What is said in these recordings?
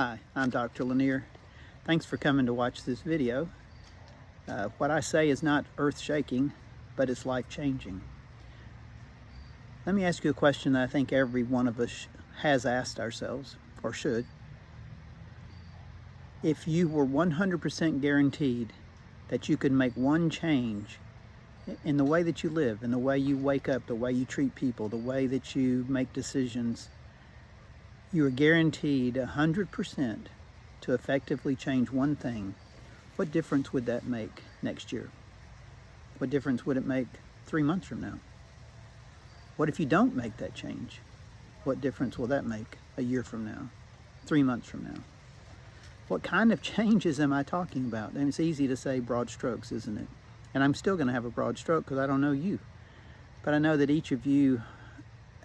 Hi, I'm Dr. Lanier. Thanks for coming to watch this video. What I say is not earth-shaking, but it's life-changing. Let me ask you a question that I think every one of us has asked ourselves, or should. If you were 100% guaranteed that you could make one change in the way that you live, in the way you wake up, the way you treat people, the way that you make decisions, you are guaranteed 100% to effectively change one thing, what difference would that make next year? What difference would it make 3 months from now? What if you don't make that change? What difference will that make a year from now, 3 months from now? What kind of changes am I talking about? And it's easy to say broad strokes, isn't it? And I'm still going to have a broad stroke because I don't know you. But I know that each of you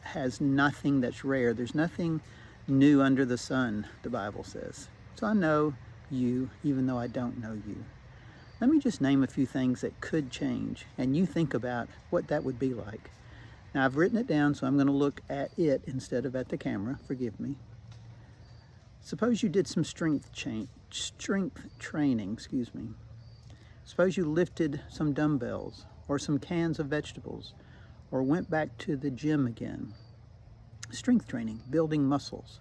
has nothing that's rare. There's nothing new under the sun, the Bible says. So I know you, even though I don't know you. Let me just name a few things that could change, and you think about what that would be like. Now, I've written it down, so I'm going to look at it instead of at the camera. Forgive me. Suppose you did some strength training. Suppose you lifted some dumbbells or some cans of vegetables or went back to the gym again. Strength training, building muscles.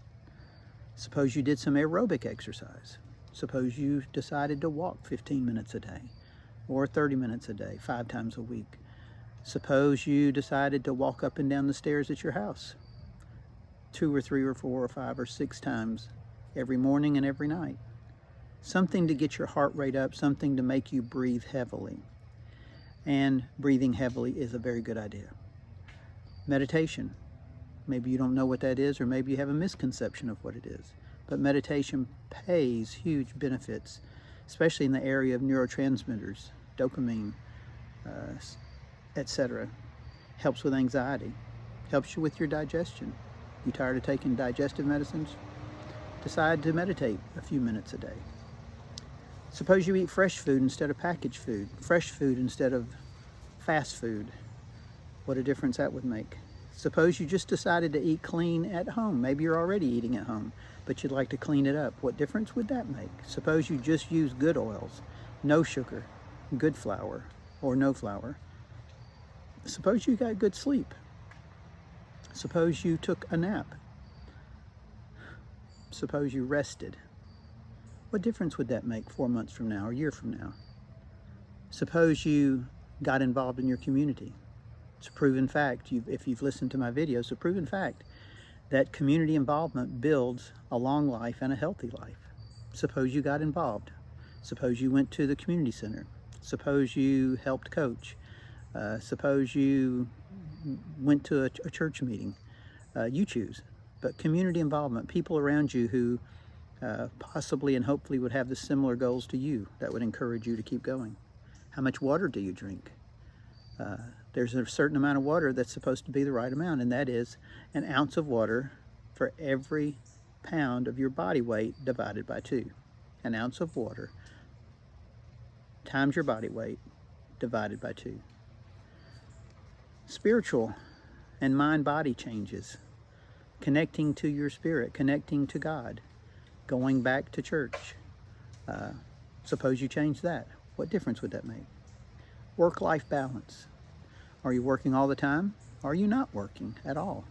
Suppose you did some aerobic exercise. Suppose you decided to walk 15 minutes a day or 30 minutes a day, 5 times a week. Suppose you decided to walk up and down the stairs at your house 2 or 3 or 4 or 5 or 6 times every morning and every night. Something to get your heart rate up, something to make you breathe heavily. And breathing heavily is a very good idea. Meditation. Maybe you don't know what that is, or maybe you have a misconception of what it is. But meditation pays huge benefits, especially in the area of neurotransmitters, dopamine, etc. Helps with anxiety, helps you with your digestion. You tired of taking digestive medicines? Decide to meditate a few minutes a day. Suppose you eat fresh food instead of packaged food, fresh food instead of fast food. What a difference that would make. Suppose you just decided to eat clean at home. Maybe you're already eating at home, but you'd like to clean it up. What difference would that make? Suppose you just use good oils, no sugar, good flour, or no flour. Suppose you got good sleep. Suppose you took a nap. Suppose you rested. What difference would that make 4 months from now or a year from now? Suppose you got involved in your community. It's a proven fact, if you've listened to my videos, a proven fact that community involvement builds a long life and a healthy life. Suppose you got involved. Suppose you went to the community center. Suppose you helped coach. Suppose you went to a church meeting. You choose. But community involvement, people around you who possibly and hopefully would have the similar goals to you, that would encourage you to keep going. How much water do you drink? There's a certain amount of water that's supposed to be the right amount, and that is an ounce of water for every pound of your body weight divided by 2. An ounce of water times your body weight divided by 2. Spiritual and mind-body changes. Connecting to your spirit, connecting to God, going back to church. Suppose you change that. What difference would that make? Work-life balance. Are you working all the time? Are you not working at all?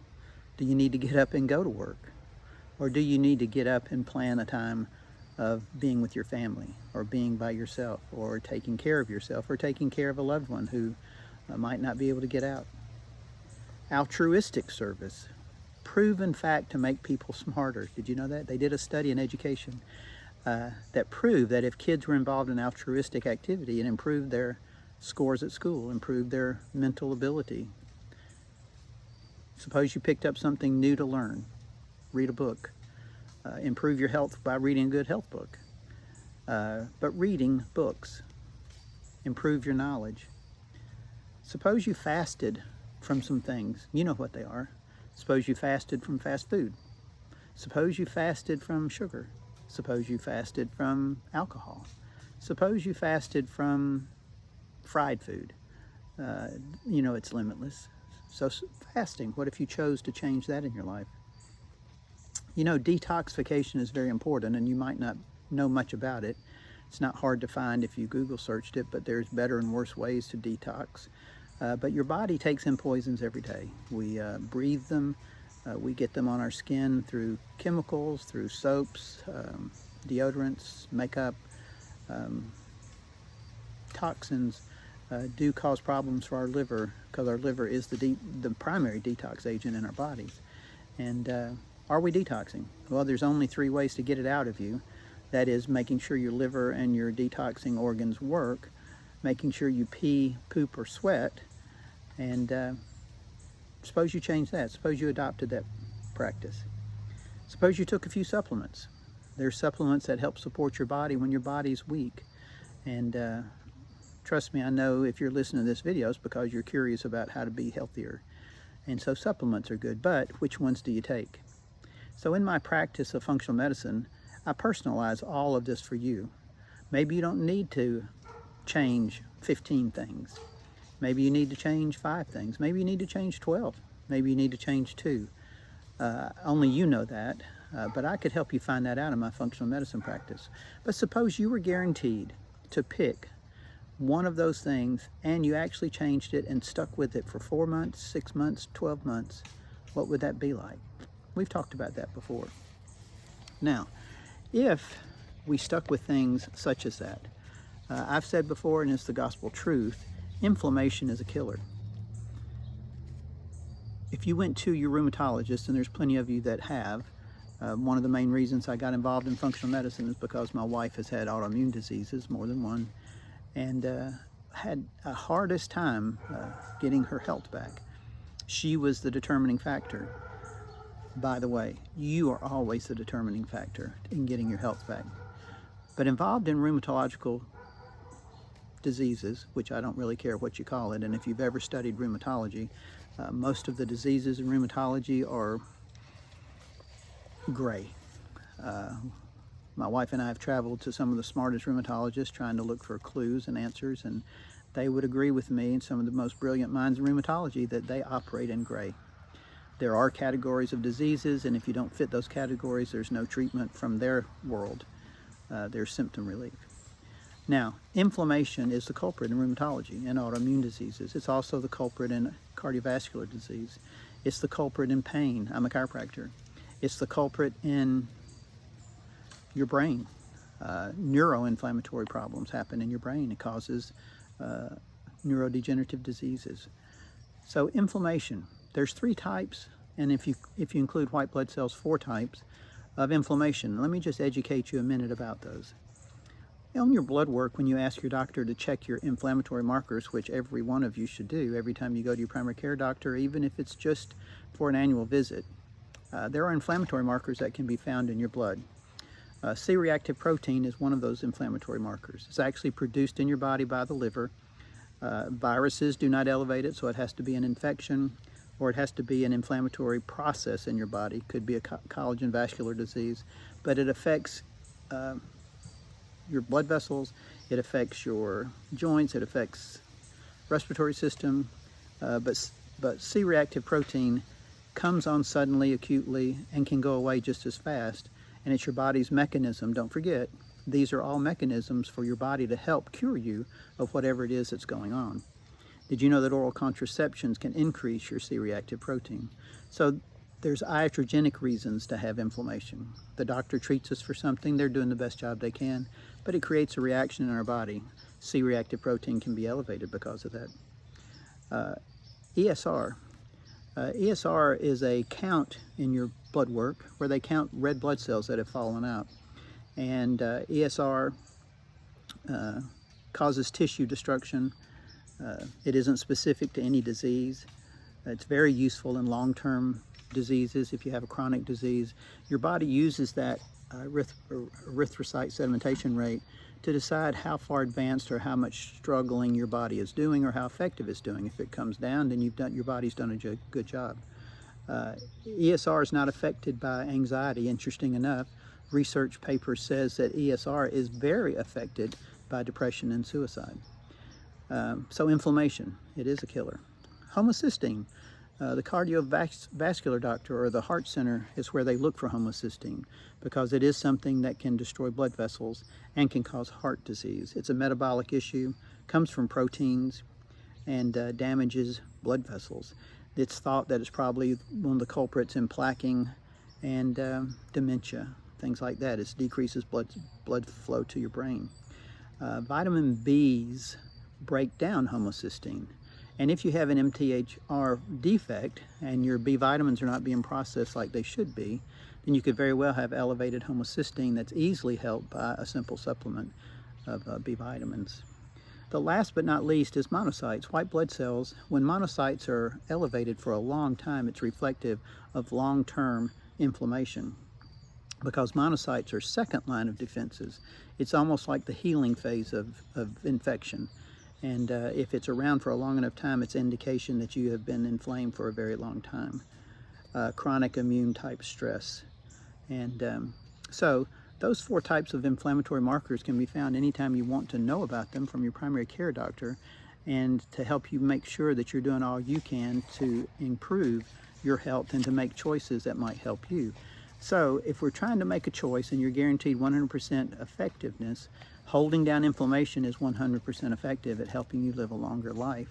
Do you need to get up and go to work? Or do you need to get up and plan a time of being with your family, or being by yourself, or taking care of yourself, or taking care of a loved one who might not be able to get out? Altruistic service. Proven fact to make people smarter. Did you know that? They did a study in education that proved that if kids were involved in altruistic activity, it improved their scores at school, improved their mental ability. Suppose you picked up something new to learn. Read a book. Improve your health by reading a good health book. But reading books. Improve your knowledge. Suppose you fasted from some things. You know what they are. Suppose you fasted from fast food. Suppose you fasted from sugar. Suppose you fasted from alcohol. Suppose you fasted from fried food. It's limitless. So fasting, what if you chose to change that in your life? You know, detoxification is very important, and you might not know much about it. It's not hard to find if you Google searched it, but there's better and worse ways to detox. But your body takes in poisons every day. We breathe them. We get them on our skin through chemicals, through soaps, deodorants, makeup. Toxins do cause problems for our liver, because our liver is the primary detox agent in our bodies. And are we detoxing? Well, there's only 3 ways to get it out of you. That is, making sure your liver and your detoxing organs work, making sure you pee, poop, or sweat, and suppose you changed that. Suppose you adopted that practice. Suppose you took a few supplements. There's supplements that help support your body when your body's weak. And trust me, I know if you're listening to this video, it's because you're curious about how to be healthier. And so supplements are good, but which ones do you take? So in my practice of functional medicine, I personalize all of this for you. Maybe you don't need to change 15 things. Maybe you need to change 5 things. Maybe you need to change 12. Maybe you need to change 2. Only you know that, but I could help you find that out in my functional medicine practice. But suppose you were guaranteed to pick one of those things and you actually changed it and stuck with it for 4 months, 6 months, 12 months. What would that be like? We've talked about that before. Now, if we stuck with things such as that, I've said before, and it's the gospel truth, inflammation is a killer. If you went to your rheumatologist, and there's plenty of you that have, one of the main reasons I got involved in functional medicine is because my wife has had autoimmune diseases, more than one, and had a hardest time getting her health back. She was the determining factor. By the way, you are always the determining factor in getting your health back. But involved in rheumatological diseases, which I don't really care what you call it, and if you've ever studied rheumatology, most of the diseases in rheumatology are gray. My wife and I have traveled to some of the smartest rheumatologists trying to look for clues and answers, and they would agree with me and some of the most brilliant minds in rheumatology that they operate in gray. There are categories of diseases, and if you don't fit those categories, there's no treatment from their world. There's symptom relief. Now, inflammation is the culprit in rheumatology and autoimmune diseases. It's also the culprit in cardiovascular disease. It's the culprit in pain. I'm a chiropractor. It's the culprit in your brain. Neuroinflammatory problems happen in your brain. It causes neurodegenerative diseases. So inflammation, there's 3 types, and if you include white blood cells, 4 types of inflammation. Let me just educate you a minute about those. On your blood work, when you ask your doctor to check your inflammatory markers, which every one of you should do every time you go to your primary care doctor, even if it's just for an annual visit, there are inflammatory markers that can be found in your blood. C-reactive protein is one of those inflammatory markers. It's actually produced in your body by the liver. Viruses do not elevate it, so it has to be an infection, or it has to be an inflammatory process in your body. It could be a collagen vascular disease, but it affects your blood vessels, it affects your joints, it affects respiratory system, but C-reactive protein comes on suddenly, acutely, and can go away just as fast, and it's your body's mechanism. Don't forget, these are all mechanisms for your body to help cure you of whatever it is that's going on. Did you know that oral contraceptions can increase your C-reactive protein? So there's iatrogenic reasons to have inflammation. The doctor treats us for something, they're doing the best job they can, but it creates a reaction in our body. C-reactive protein can be elevated because of that. ESR. ESR is a count in your blood work where they count red blood cells that have fallen out. And ESR causes tissue destruction. It isn't specific to any disease. It's very useful in long-term diseases. If you have a chronic disease, your body uses that erythrocyte sedimentation rate to decide how far advanced or how much struggling your body is doing or how effective it's doing. If it comes down, then your body's done a good job. ESR is not affected by anxiety. Interesting enough, research paper says that ESR is very affected by depression and suicide. So inflammation, it is a killer. Homocysteine. The cardiovascular doctor or the heart center is where they look for homocysteine because it is something that can destroy blood vessels and can cause heart disease. It's a metabolic issue, comes from proteins, and damages blood vessels. It's thought that it's probably one of the culprits in plaquing and dementia, things like that. It decreases blood flow to your brain. Vitamin B's break down homocysteine. And if you have an MTHR defect and your B vitamins are not being processed like they should be, then you could very well have elevated homocysteine that's easily helped by a simple supplement of B vitamins. The last but not least is monocytes, white blood cells. When monocytes are elevated for a long time, it's reflective of long-term inflammation because monocytes are second line of defenses. It's almost like the healing phase of infection. And if it's around for a long enough time, it's indication that you have been inflamed for a very long time. Chronic immune type stress. And so those 4 types of inflammatory markers can be found anytime you want to know about them from your primary care doctor, and to help you make sure that you're doing all you can to improve your health and to make choices that might help you. So if we're trying to make a choice and you're guaranteed 100% effectiveness, holding down inflammation is 100% effective at helping you live a longer life.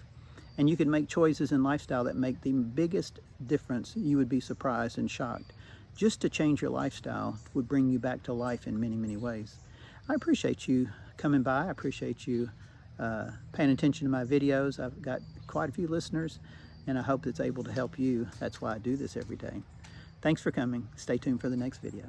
And you can make choices in lifestyle that make the biggest difference. You would be surprised and shocked. Just to change your lifestyle would bring you back to life in many, many ways. I appreciate you coming by. I appreciate you paying attention to my videos. I've got quite a few listeners, and I hope it's able to help you. That's why I do this every day. Thanks for coming. Stay tuned for the next video.